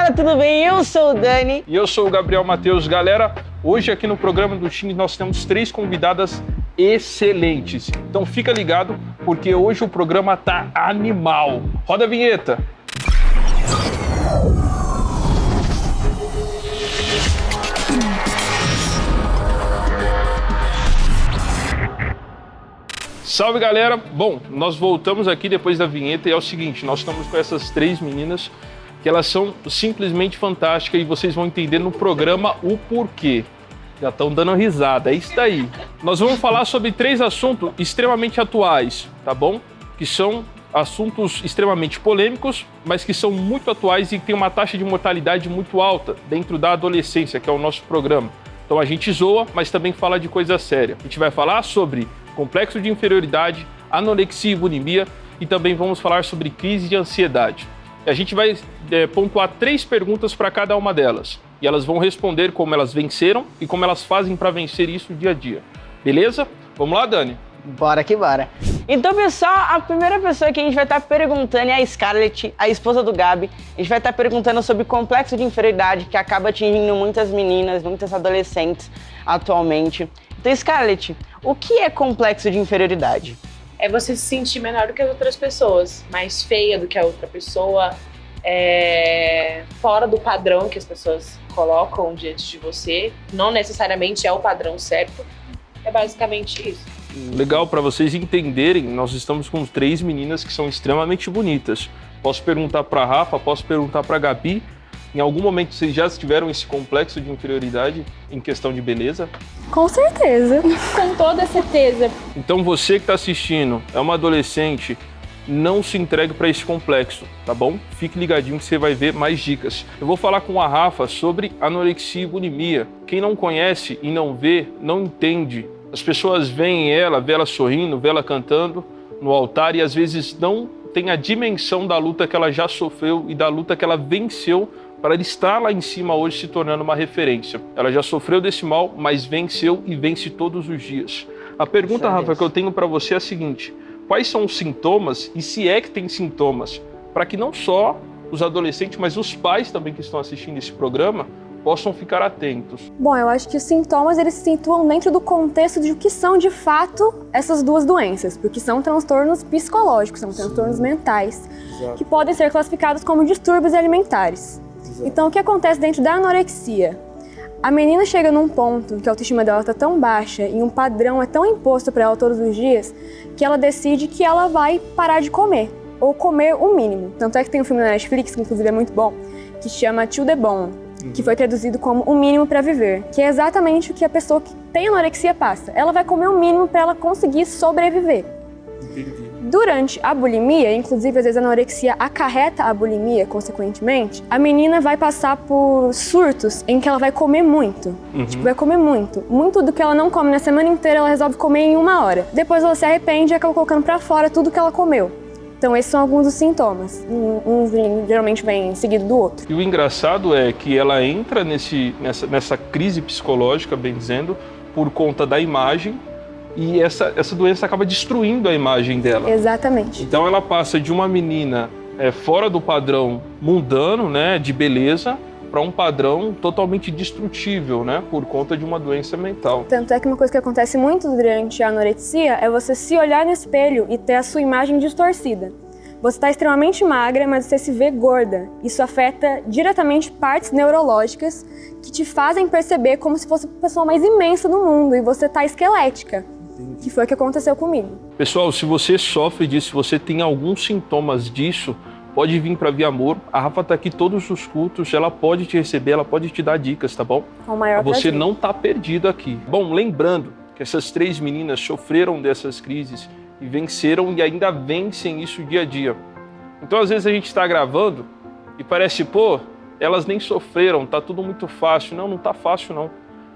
galera, tudo bem? Eu sou o Dani. E eu sou o Gabriel Matheus. Galera, hoje aqui no programa do Time nós temos 3 convidadas excelentes. Então fica ligado, porque hoje o programa tá animal. Roda a vinheta. Salve, galera! Bom, nós voltamos aqui depois da vinheta e é o seguinte, nós estamos com essas 3 meninas que elas são simplesmente fantásticas e vocês vão entender no programa o porquê. Já estão dando risada, é isso daí. Nós vamos falar sobre 3 assuntos extremamente atuais, tá bom? Que são assuntos extremamente polêmicos, mas que são muito atuais e que tem uma taxa de mortalidade muito alta dentro da adolescência, que é o nosso programa. Então a gente zoa, mas também fala de coisa séria. A gente vai falar sobre complexo de inferioridade, anorexia e bulimia e também vamos falar sobre crise de ansiedade. A gente vai pontuar 3 perguntas para cada uma delas e elas vão responder como elas venceram e como elas fazem para vencer isso dia a dia. Beleza? Vamos lá, Dani? Bora que bora. Então, pessoal, a primeira pessoa que a gente vai estar perguntando é a Scarlett, a esposa do Gabi. A gente vai estar perguntando sobre complexo de inferioridade que acaba atingindo muitas meninas, muitas adolescentes atualmente. Então, Scarlett, o que é complexo de inferioridade? É você se sentir menor do que as outras pessoas, mais feia do que a outra pessoa, fora do padrão que as pessoas colocam diante de você. Não necessariamente é o padrão certo. É basicamente isso. Legal, para vocês entenderem, nós estamos com 3 meninas que são extremamente bonitas. Posso perguntar para a Rafa, posso perguntar para a Gabi. Em algum momento vocês já tiveram esse complexo de inferioridade em questão de beleza? Com certeza. Com toda certeza. Então você que está assistindo, é uma adolescente, não se entregue para esse complexo, tá bom? Fique ligadinho que você vai ver mais dicas. Eu vou falar com a Rafa sobre anorexia e bulimia. Quem não conhece e não vê, não entende. As pessoas veem ela, vê ela sorrindo, vê ela cantando no altar e às vezes não tem a dimensão da luta que ela já sofreu e da luta que ela venceu para ela estar lá em cima hoje se tornando uma referência. Ela já sofreu desse mal, mas venceu e vence todos os dias. A pergunta, Rafa, que eu tenho para você é a seguinte: quais são os sintomas e se é que tem sintomas, para que não só os adolescentes, mas os pais também que estão assistindo esse programa possam ficar atentos? Bom, eu acho que os sintomas eles se situam dentro do contexto de o que são de fato essas 2 doenças, porque são transtornos psicológicos, são transtornos mentais, que podem ser classificados como distúrbios alimentares. Então, o que acontece dentro da anorexia? A menina chega num ponto em que a autoestima dela está tão baixa e um padrão é tão imposto para ela todos os dias que ela decide que ela vai parar de comer, ou comer o mínimo. Tanto é que tem um filme na Netflix, que inclusive é muito bom, que chama To The Bone, que foi traduzido como O Mínimo para Viver, que é exatamente o que a pessoa que tem anorexia passa. Ela vai comer o mínimo para ela conseguir sobreviver. Entendi. Durante a bulimia, inclusive às vezes a anorexia acarreta a bulimia, consequentemente, a menina vai passar por surtos em que ela vai comer muito. Vai comer muito. Muito do que ela não come na semana inteira, ela resolve comer em 1 hora. Depois ela se arrepende e acaba colocando pra fora tudo que ela comeu. Então esses são alguns dos sintomas. Geralmente vem seguido do outro. E o engraçado é que ela entra nessa crise psicológica, bem dizendo, por conta da imagem, e essa doença acaba destruindo a imagem dela. Exatamente. Então ela passa de uma menina fora do padrão mundano, né, de beleza, para um padrão totalmente destrutível, né, por conta de uma doença mental. Tanto é que uma coisa que acontece muito durante a anorexia é você se olhar no espelho e ter a sua imagem distorcida. Você está extremamente magra, mas você se vê gorda. Isso afeta diretamente partes neurológicas que te fazem perceber como se fosse a pessoa mais imensa do mundo e você está esquelética. Que foi o que aconteceu comigo. Pessoal, se você sofre disso, se você tem alguns sintomas disso, pode vir para Via Amor. A Rafa tá aqui todos os cultos, ela pode te receber, ela pode te dar dicas, tá bom? Com o maior Você prazer. não tá perdido aqui. Bom, lembrando que essas 3 meninas sofreram dessas crises e venceram e ainda vencem isso dia a dia. Então, às vezes a gente está gravando e parece, pô, elas nem sofreram, tá tudo muito fácil. Não, não tá fácil não.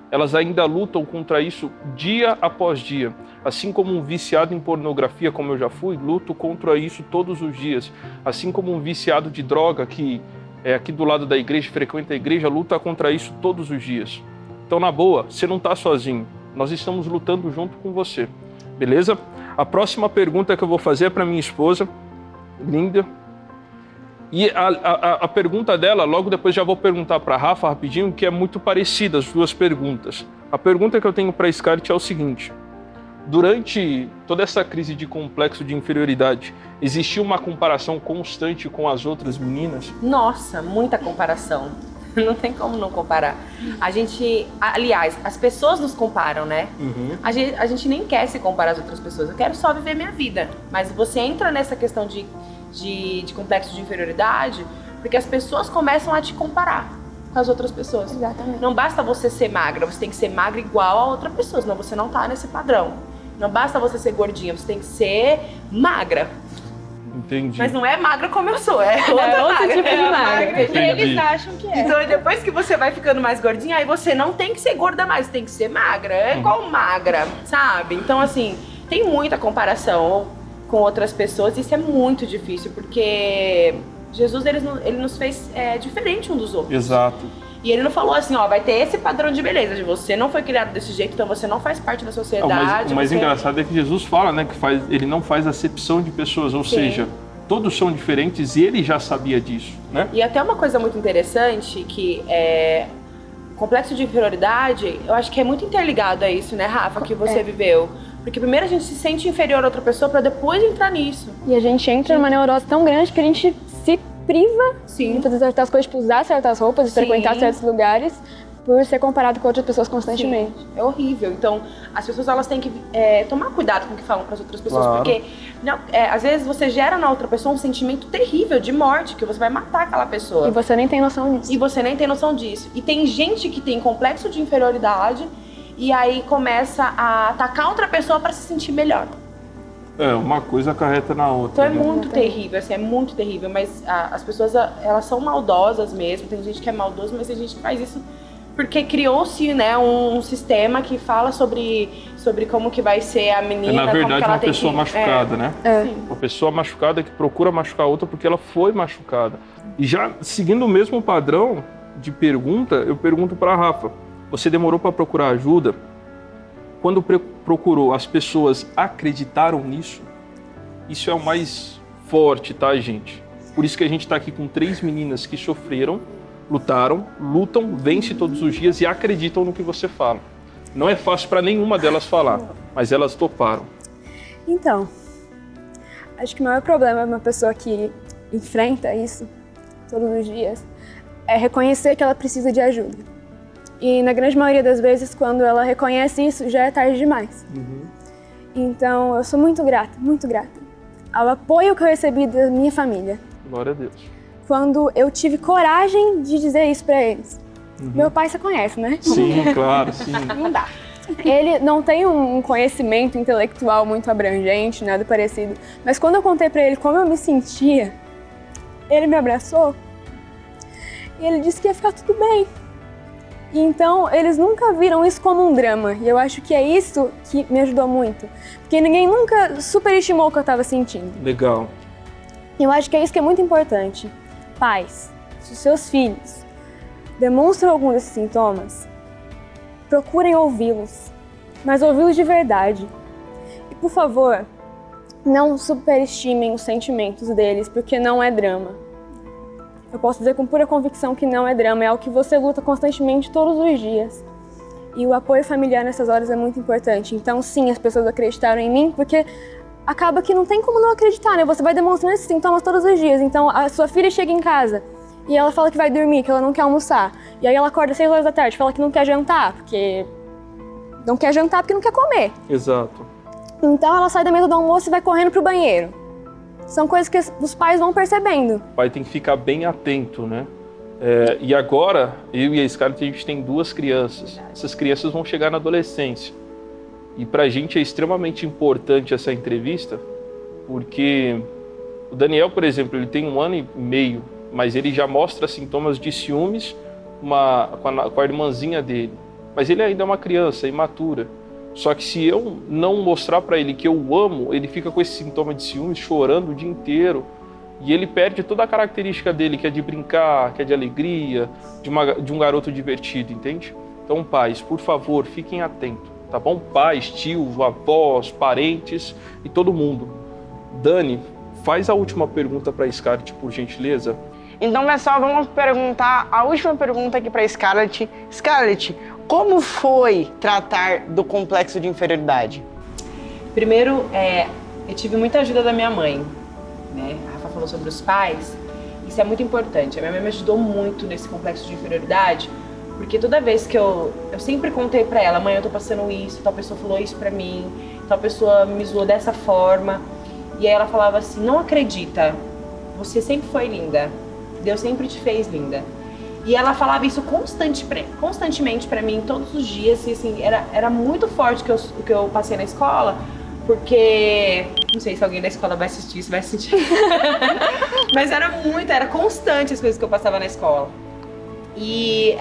Elas ainda lutam contra isso dia após dia. Assim como um viciado em pornografia, como eu já fui, luto contra isso todos os dias. Assim como um viciado de droga que é aqui do lado da igreja, frequenta a igreja, luta contra isso todos os dias. Então, na boa, você não está sozinho. Nós estamos lutando junto com você. Beleza? A próxima pergunta que eu vou fazer é para minha esposa, linda. E a pergunta dela, logo depois já vou perguntar para a Rafa rapidinho, que é muito parecida as duas perguntas. A pergunta que eu tenho para a Scarlett é o seguinte: durante toda essa crise de complexo de inferioridade, existiu uma comparação constante com as outras meninas? Nossa, muita comparação. Não tem como não comparar. Aliás, as pessoas nos comparam, né? Uhum. A gente nem quer se comparar às outras pessoas. Eu quero só viver minha vida. Mas você entra nessa questão de complexo de inferioridade porque as pessoas começam a te comparar com as outras pessoas. Exatamente. Não basta você ser magra, você tem que ser magra igual a outra pessoa, senão você não tá nesse padrão. Não basta você ser gordinha, você tem que ser magra. Entendi. Mas não é magra como eu sou, é outro magra. tipo de magra. Entendi. Eles acham que é. Então, depois que você vai ficando mais gordinha, aí você não tem que ser gorda mais, você tem que ser magra. É igual magra, sabe? Então, assim, tem muita comparação com outras pessoas. Isso é muito difícil, porque Jesus, ele nos fez diferente um dos outros. Exato. E ele não falou assim, ó, vai ter esse padrão de beleza, de você não foi criado desse jeito, então você não faz parte da sociedade. O mais engraçado é que Jesus fala, né, que ele não faz acepção de pessoas, ou seja, todos são diferentes e ele já sabia disso, né? E até uma coisa muito interessante, que o complexo de inferioridade, eu acho que é muito interligado a isso, né, Rafa, que você viveu. Porque primeiro a gente se sente inferior a outra pessoa pra depois entrar nisso. E a gente entra numa neurose tão grande que a gente se priva Sim. de fazer certas coisas, tipo usar certas roupas, de frequentar certos lugares, por ser comparado com outras pessoas constantemente. Sim, é horrível. Então, as pessoas elas têm que tomar cuidado com o que falam para as outras pessoas, Claro. porque às vezes você gera na outra pessoa um sentimento terrível de morte, que você vai matar aquela pessoa. E você nem tem noção disso. E você nem tem noção disso. E tem gente que tem complexo de inferioridade e aí começa a atacar outra pessoa para se sentir melhor. Uma coisa acarreta na outra. Então é né? muito terrível, assim, é muito terrível. Mas as pessoas, elas são maldosas mesmo. Tem gente que é maldoso, mas tem gente que faz isso porque criou-se, né, um sistema que fala sobre como que vai ser a menina. Na verdade, como que ela uma tem pessoa que, machucada, né? Sim. Uma pessoa machucada que procura machucar a outra porque ela foi machucada. E já seguindo o mesmo padrão de pergunta, eu pergunto para a Rafa: você demorou para procurar ajuda? Quando procurou, as pessoas acreditaram nisso? Isso é o mais forte, tá, gente? Por isso que a gente tá aqui com 3 meninas que sofreram, lutam, vencem todos os dias e acreditam no que você fala. Não é fácil para nenhuma delas falar, mas elas toparam. Então, acho que o maior problema de uma pessoa que enfrenta isso todos os dias é reconhecer que ela precisa de ajuda. E na grande maioria das vezes, quando ela reconhece isso, já é tarde demais. Então, eu sou muito grata ao apoio que eu recebi da minha família. Glória a Deus. Quando eu tive coragem de dizer isso pra eles. Meu pai você conhece, né? Sim, claro, sim. Não dá. Ele não tem um conhecimento intelectual muito abrangente, nada parecido. Mas quando eu contei pra ele como eu me sentia, ele me abraçou e ele disse que ia ficar tudo bem. Então, eles nunca viram isso como um drama. E eu acho que é isso que me ajudou muito. Porque ninguém nunca superestimou o que eu estava sentindo. Legal. E eu acho que é isso que é muito importante. Pais, se os seus filhos demonstram algum desses sintomas, procurem ouvi-los. Mas ouvi-los de verdade. E, por favor, não superestimem os sentimentos deles, porque não é drama. Eu posso dizer com pura convicção que não é drama, é algo que você luta constantemente todos os dias. E o apoio familiar nessas horas é muito importante. Então, sim, as pessoas acreditaram em mim, porque acaba que não tem como não acreditar, né? Você vai demonstrando esses sintomas todos os dias. Então, a sua filha chega em casa e ela fala que vai dormir, que ela não quer almoçar. E aí ela acorda às 6 horas da tarde, fala que não quer jantar, porque não quer comer. Exato. Então, ela sai da mesa do almoço e vai correndo pro banheiro. São coisas que os pais vão percebendo. O pai tem que ficar bem atento, né? E agora, eu e a Scarlett, a gente tem 2 crianças. Essas crianças vão chegar na adolescência. E pra gente é extremamente importante essa entrevista, porque o Daniel, por exemplo, ele tem 1 ano e meio, mas ele já mostra sintomas de ciúmes com a irmãzinha dele. Mas ele ainda é uma criança, imatura. Só que se eu não mostrar para ele que eu o amo, ele fica com esse sintoma de ciúmes, chorando o dia inteiro. E ele perde toda a característica dele, que é de brincar, que é de alegria, de um garoto divertido, entende? Então, pais, por favor, fiquem atentos, tá bom? Pais, tios, avós, parentes e todo mundo. Dani, faz a última pergunta para a Scarlett, por gentileza. Então, pessoal, vamos perguntar a última pergunta aqui para Scarlett. Scarlett, como foi tratar do complexo de inferioridade? Primeiro, eu tive muita ajuda da minha mãe, né? A Rafa falou sobre os pais. Isso é muito importante. A minha mãe me ajudou muito nesse complexo de inferioridade, porque toda vez que eu sempre contei pra ela, mãe, eu tô passando isso, tal pessoa falou isso pra mim, tal pessoa me zoou dessa forma. E aí ela falava assim, não acredita, você sempre foi linda, Deus sempre te fez linda. E ela falava isso constantemente pra mim, todos os dias, e assim, era muito forte o que eu passei na escola, porque, não sei se alguém da escola vai assistir isso, vai assistir. Mas era constante as coisas que eu passava na escola. E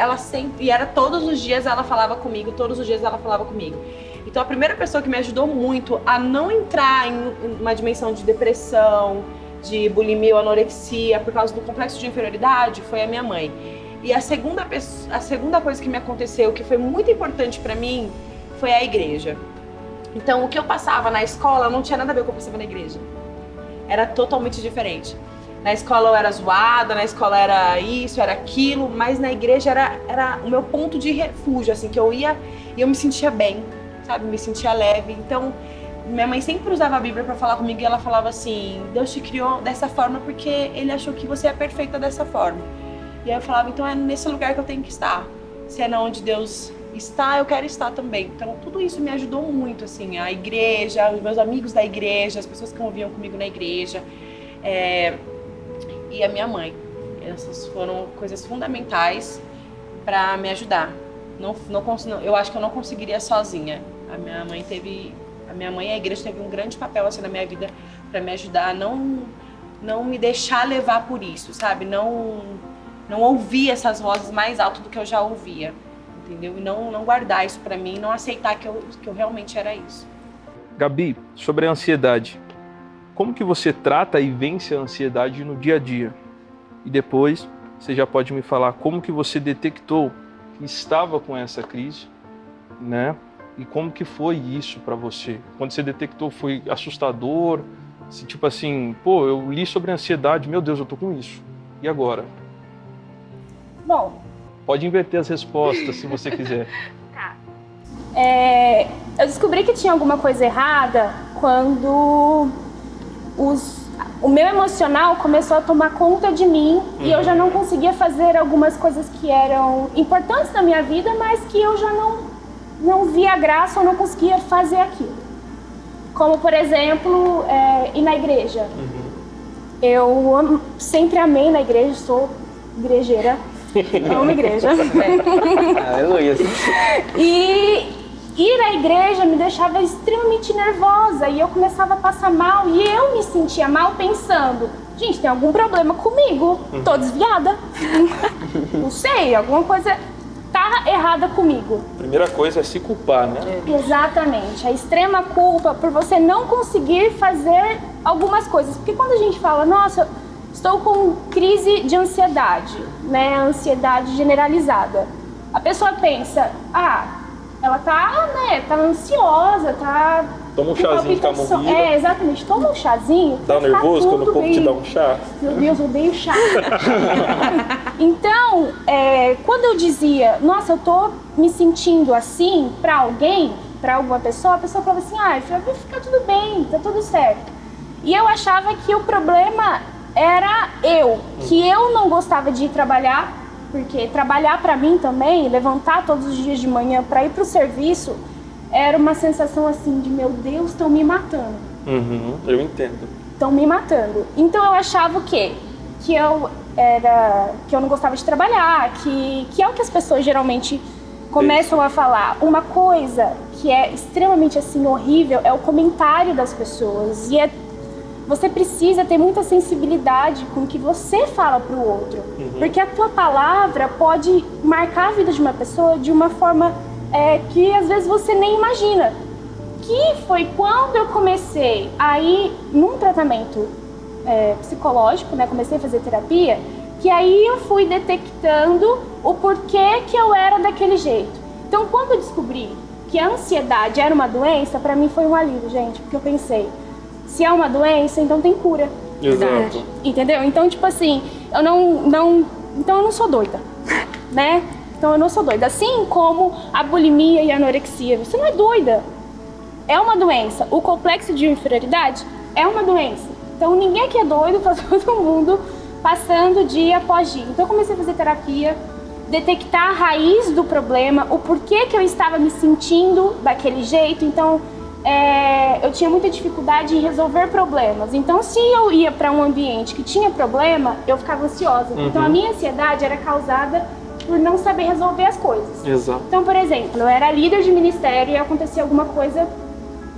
era todos os dias ela falava comigo, todos os dias ela falava comigo. Então a primeira pessoa que me ajudou muito a não entrar em uma dimensão de depressão, de bulimia ou anorexia por causa do complexo de inferioridade foi a minha mãe. E a segunda coisa que me aconteceu, que foi muito importante pra mim, foi a igreja. Então o que eu passava na escola não tinha nada a ver com o que eu passava na igreja. Era totalmente diferente. Na escola eu era zoada, na escola era isso, era aquilo, mas na igreja era o meu ponto de refúgio, assim, que eu ia e eu me sentia bem, sabe? Me sentia leve. Então, minha mãe sempre usava a Bíblia pra falar comigo e ela falava assim, Deus te criou dessa forma porque Ele achou que você é perfeita dessa forma. E aí eu falava, então é nesse lugar que eu tenho que estar. Se é na onde Deus está, eu quero estar também. Então, tudo isso me ajudou muito, assim, a igreja, os meus amigos da igreja, as pessoas que conviviam comigo na igreja. E a minha mãe. Essas foram coisas fundamentais para me ajudar. Eu acho que eu não conseguiria sozinha. A minha mãe e a igreja teve um grande papel assim na minha vida para me ajudar a não me deixar levar por isso, sabe? Não ouvir essas vozes mais alto do que eu já ouvia, entendeu? E não guardar isso para mim, não aceitar que eu realmente era isso. Gabi, sobre a ansiedade. Como que você trata e vence a ansiedade no dia a dia? E depois, você já pode me falar como que você detectou que estava com essa crise, né? E como que foi isso para você? Quando você detectou, foi assustador? Se, tipo assim, pô, eu li sobre ansiedade, meu Deus, eu tô com isso. E agora? Bom... Pode inverter as respostas, se você quiser. Tá. Eu descobri que tinha alguma coisa errada quando... o meu emocional começou a tomar conta de mim e eu já não conseguia fazer algumas coisas que eram importantes na minha vida, mas que eu já não via graça ou não conseguia fazer aquilo. Como, por exemplo, ir na igreja. Eu sempre amei na igreja, sou igrejeira, amo igreja. Aleluia. E ir à igreja me deixava extremamente nervosa e eu começava a passar mal e eu me sentia mal pensando, gente, tem algum problema comigo, tô desviada, não sei, alguma coisa tá errada comigo. Primeira coisa é se culpar, né? Exatamente, a extrema culpa por você não conseguir fazer algumas coisas, porque quando a gente fala, nossa, estou com crise de ansiedade, né, ansiedade generalizada, a pessoa pensa, ela tá ansiosa, tá... Toma um chazinho de camomila. Exatamente. Toma um chazinho. Dá nervoso quando o povo te dá um chá? Meu Deus, eu odeio chá. Então, quando eu dizia, nossa, eu tô me sentindo assim pra alguém, pra alguma pessoa, a pessoa falava assim, vai ficar tudo bem, tá tudo certo. E eu achava que o problema era que eu não gostava de ir trabalhar, porque trabalhar pra mim também, levantar todos os dias de manhã pra ir pro serviço, era uma sensação assim de, meu Deus, estão me matando. Eu entendo. Estão me matando. Então eu achava o quê? Que eu não gostava de trabalhar, que é o que as pessoas geralmente começam a falar. Uma coisa que é extremamente assim horrível é o comentário das pessoas. E você precisa ter muita sensibilidade com o que você fala para o outro. Porque a tua palavra pode marcar a vida de uma pessoa de uma forma que às vezes você nem imagina. Que foi quando eu comecei a ir num tratamento psicológico, né? Comecei a fazer terapia, que aí eu fui detectando o porquê que eu era daquele jeito. Então, quando eu descobri que a ansiedade era uma doença, para mim foi um alívio, gente, porque eu pensei, se é uma doença, então tem cura. Exato. Entendeu? Então, tipo assim, então eu não sou doida, né? Então eu não sou doida. Assim como a bulimia e a anorexia, você não é doida. É uma doença. O complexo de inferioridade é uma doença. Então ninguém aqui é doido, tá todo mundo passando dia após dia. Então eu comecei a fazer terapia, detectar a raiz do problema, o porquê que eu estava me sentindo daquele jeito. Então eu tinha muita dificuldade em resolver problemas. Então se eu ia para um ambiente que tinha problema, eu ficava ansiosa. Então a minha ansiedade era causada por não saber resolver as coisas. Exato. Então, por exemplo, eu era líder de ministério e acontecia alguma coisa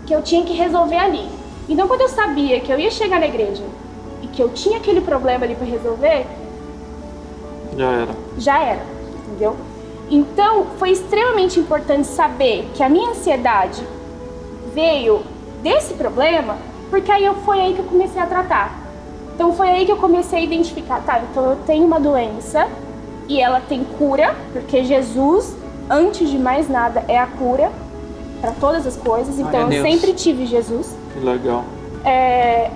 que eu tinha que resolver ali. Então, quando eu sabia que eu ia chegar na igreja e que eu tinha aquele problema ali para resolver, já era, entendeu? Então, foi extremamente importante saber que a minha ansiedade veio desse problema, porque foi aí que eu comecei a tratar. Então, foi aí que eu comecei a identificar, tá, então eu tenho uma doença e ela tem cura, porque Jesus, antes de mais nada, é a cura para todas as coisas. Então, eu sempre tive Jesus. Que legal.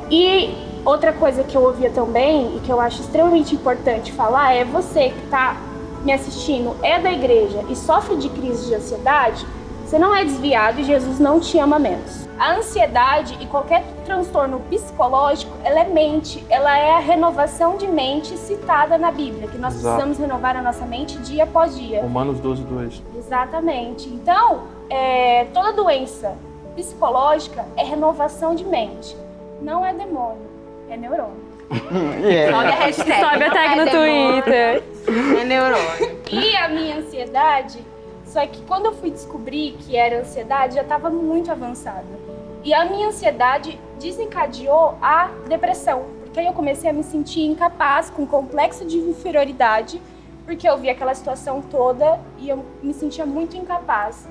E outra coisa que eu ouvia também, e que eu acho extremamente importante falar, é você que está me assistindo, é da igreja e sofre de crise de ansiedade, você não é desviado e Jesus não te ama menos. A ansiedade e qualquer transtorno psicológico, ela é mente, ela é a renovação de mente citada na Bíblia, que nós precisamos renovar a nossa mente dia após dia. Romanos 12:2. Exatamente. Então, toda doença psicológica é renovação de mente. Não é demônio, é neurônio. Sobe a hashtag. Sobe a tag no Twitter. É neurônio. E a minha ansiedade, só que quando eu fui descobrir que era ansiedade, já estava muito avançada. E a minha ansiedade desencadeou a depressão, porque aí eu comecei a me sentir incapaz, com complexo de inferioridade, porque eu vi aquela situação toda e eu me sentia muito incapaz.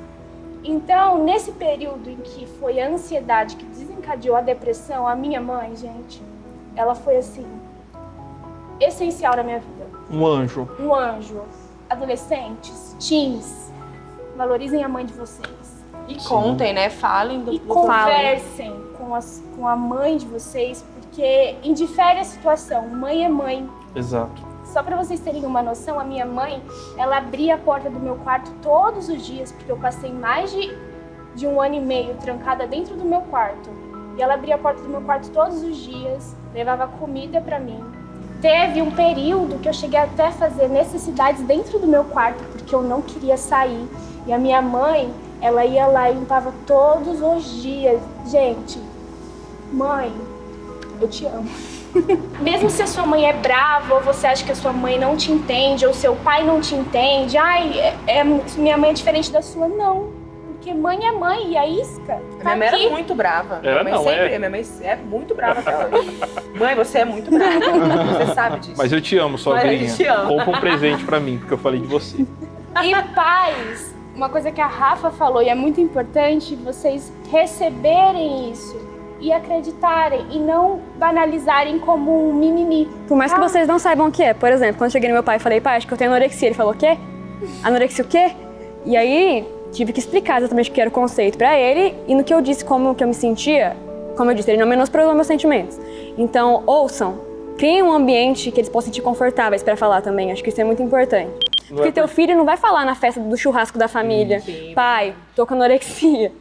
Então, nesse período em que foi a ansiedade que desencadeou a depressão, a minha mãe, gente, ela foi assim, essencial na minha vida. Um anjo. Um anjo. Adolescentes, teens, valorizem a mãe de vocês. E contem, né? Falem do E conversem com a mãe de vocês, porque indifere a situação. Mãe é mãe. Exato. Só para vocês terem uma noção, a minha mãe, ela abria a porta do meu quarto todos os dias, porque eu passei mais de 1 ano e meio trancada dentro do meu quarto. E ela abria a porta do meu quarto todos os dias, levava comida para mim. Teve um período que eu cheguei até a fazer necessidades dentro do meu quarto, porque eu não queria sair. E a minha mãe, ela ia lá e limpava todos os dias. Gente, mãe, eu te amo. Mesmo se a sua mãe é brava, ou você acha que a sua mãe não te entende, ou seu pai não te entende, minha mãe é diferente da sua, não. Porque mãe é mãe, e a isca tá minha mãe aqui. era muito brava. Minha mãe é muito brava até hoje. Mãe, você é muito brava. Você sabe disso. Mas eu te amo, sogrinha. Mas eu te amo. Compra um presente pra mim, porque eu falei de você. E pais, uma coisa que a Rafa falou, e é muito importante vocês receberem isso e acreditarem e não banalizarem como um mimimi. Por mais que vocês não saibam o que é. Por exemplo, quando eu cheguei no meu pai e falei, pai, acho que eu tenho anorexia. Ele falou, o quê? Anorexia o quê? E aí, tive que explicar exatamente o que era o conceito pra ele. E no que eu disse como que eu me sentia, como eu disse, ele não menosprezou meus sentimentos. Então, ouçam. Criem um ambiente que eles possam se sentir confortáveis pra falar também. Acho que isso é muito importante. Porque teu filho não vai falar na festa do churrasco da família, pai, tô com anorexia.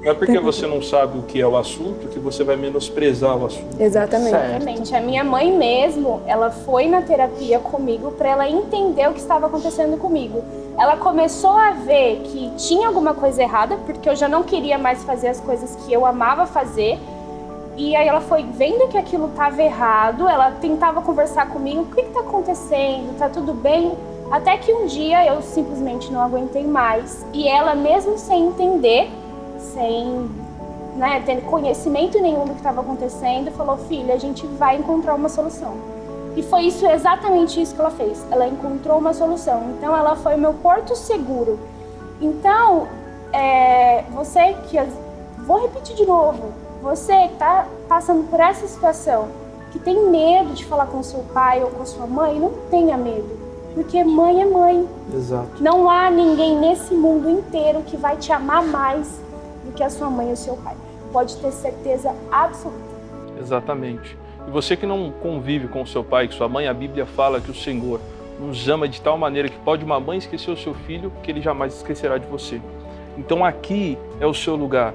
Não é porque você não sabe o que é o assunto que você vai menosprezar o assunto. Exatamente. Exatamente. A minha mãe mesmo, ela foi na terapia comigo para ela entender o que estava acontecendo comigo. Ela começou a ver que tinha alguma coisa errada, porque eu já não queria mais fazer as coisas que eu amava fazer. E aí ela foi vendo que aquilo estava errado, ela tentava conversar comigo, o que está acontecendo, tá tudo bem? Até que um dia eu simplesmente não aguentei mais e ela, mesmo sem entender, sem ter conhecimento nenhum do que estava acontecendo, falou, filha, a gente vai encontrar uma solução. E foi exatamente isso que ela fez, ela encontrou uma solução. Então ela foi o meu porto seguro. Então, você que... Vou repetir de novo. Você que está passando por essa situação, que tem medo de falar com seu pai ou com sua mãe, não tenha medo. Porque mãe é mãe. Exato. Não há ninguém nesse mundo inteiro que vai te amar mais do que a sua mãe ou seu pai. Pode ter certeza absoluta. Exatamente. E você que não convive com o seu pai, com sua mãe, a Bíblia fala que o Senhor nos ama de tal maneira que pode uma mãe esquecer o seu filho, que ele jamais esquecerá de você. Então aqui é o seu lugar.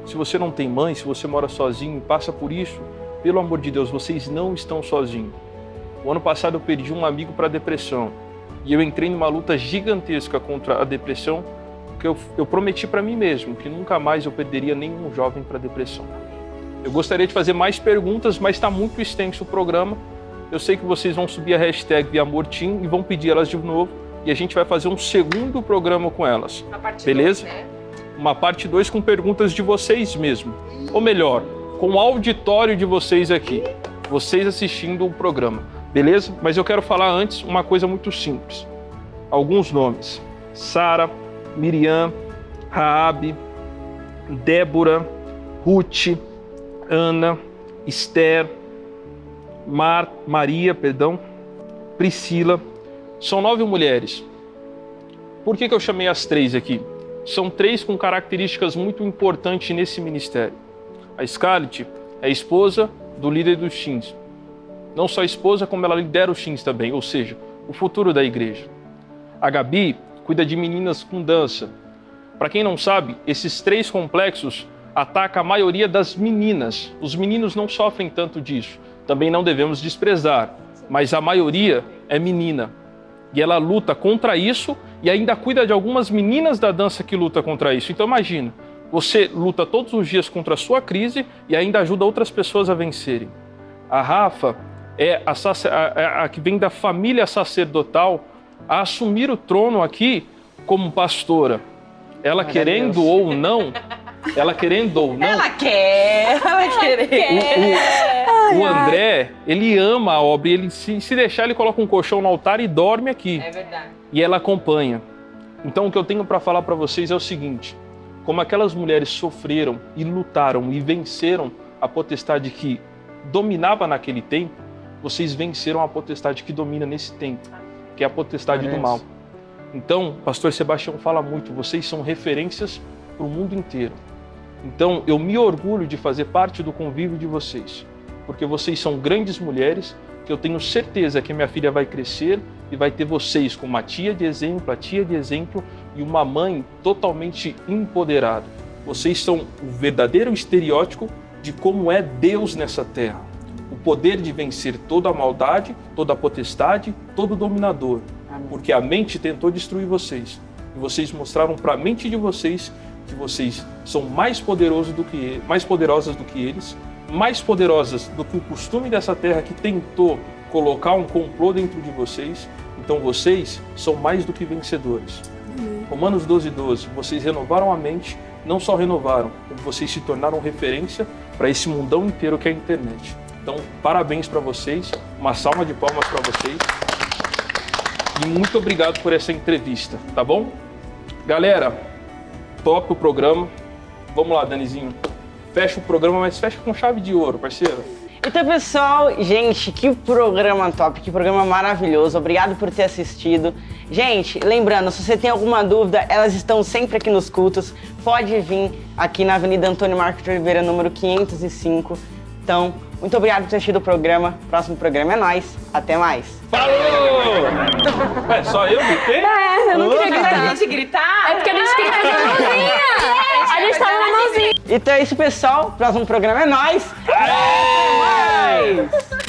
Se você não tem mãe, se você mora sozinho, passa por isso, pelo amor de Deus, vocês não estão sozinhos. O ano passado eu perdi um amigo para a depressão e eu entrei numa luta gigantesca contra a depressão, porque eu prometi para mim mesmo que nunca mais eu perderia nenhum jovem para a depressão. Eu gostaria de fazer mais perguntas, mas está muito extenso o programa. Eu sei que vocês vão subir a hashtag ViaMorTeam e vão pedir elas de novo e a gente vai fazer um segundo programa com elas. Beleza? 2, né? Uma parte 2 com perguntas de vocês mesmo. Ou melhor, com o auditório de vocês aqui. Vocês assistindo o programa. Beleza? Mas eu quero falar antes uma coisa muito simples. Alguns nomes. Sara, Miriam, Raabe, Débora, Ruth, Ana, Esther, Maria, Priscila. São 9 mulheres. Por que eu chamei as 3 aqui? São 3 com características muito importantes nesse ministério. A Scarlett é esposa do líder dos teens. Não só esposa, como ela lidera os teens também, ou seja, o futuro da igreja. A Gabi cuida de meninas com dança. Para quem não sabe, esses 3 complexos atacam a maioria das meninas. Os meninos não sofrem tanto disso. Também não devemos desprezar, mas a maioria é menina. E ela luta contra isso e ainda cuida de algumas meninas da dança que lutam contra isso. Então imagina, você luta todos os dias contra a sua crise e ainda ajuda outras pessoas a vencerem. A Rafa é a que vem da família sacerdotal a assumir o trono aqui como pastora. Ela querendo ou não... Ela quer. O André, ele ama a obra, ele se deixar, ele coloca um colchão no altar e dorme aqui. É verdade. E ela acompanha. Então o que eu tenho para falar para vocês é o seguinte: como aquelas mulheres sofreram e lutaram e venceram a potestade que dominava naquele tempo, vocês venceram a potestade que domina nesse tempo, que é a potestade do mal. Então, pastor Sebastião fala muito, vocês são referências para o mundo inteiro. Então, eu me orgulho de fazer parte do convívio de vocês, porque vocês são grandes mulheres, que eu tenho certeza que minha filha vai crescer e vai ter vocês como uma tia de exemplo, a tia de exemplo e uma mãe totalmente empoderada. Vocês são o verdadeiro estereótipo de como é Deus nessa terra. O poder de vencer toda a maldade, toda a potestade, todo dominador. Porque a mente tentou destruir vocês. E vocês mostraram para a mente de vocês que vocês são mais poderosas do que eles, mais poderosas do que o costume dessa terra que tentou colocar um complô dentro de vocês. Então vocês são mais do que vencedores. Romanos 12:12, vocês renovaram a mente, não só renovaram, como vocês se tornaram referência para esse mundão inteiro que é a internet. Então, parabéns para vocês, uma salva de palmas para vocês e muito obrigado por essa entrevista, tá bom? Galera, top o programa. Vamos lá, Danizinho. Fecha o programa, mas fecha com chave de ouro, parceiro. Então, pessoal, gente, que programa top, que programa maravilhoso. Obrigado por ter assistido. Gente, lembrando, se você tem alguma dúvida, elas estão sempre aqui nos cultos. Pode vir aqui na Avenida Antônio Marcos de Oliveira, número 505. Então, muito obrigado por ter assistido o programa. Próximo programa é nóis. Até mais. Falou! É só eu gritei? Eu não queria gritar. A gente gritar? É porque a gente queria fazer a mãozinha. A gente tava na mãozinha. Então é isso, pessoal. Próximo programa é nóis. Até mais!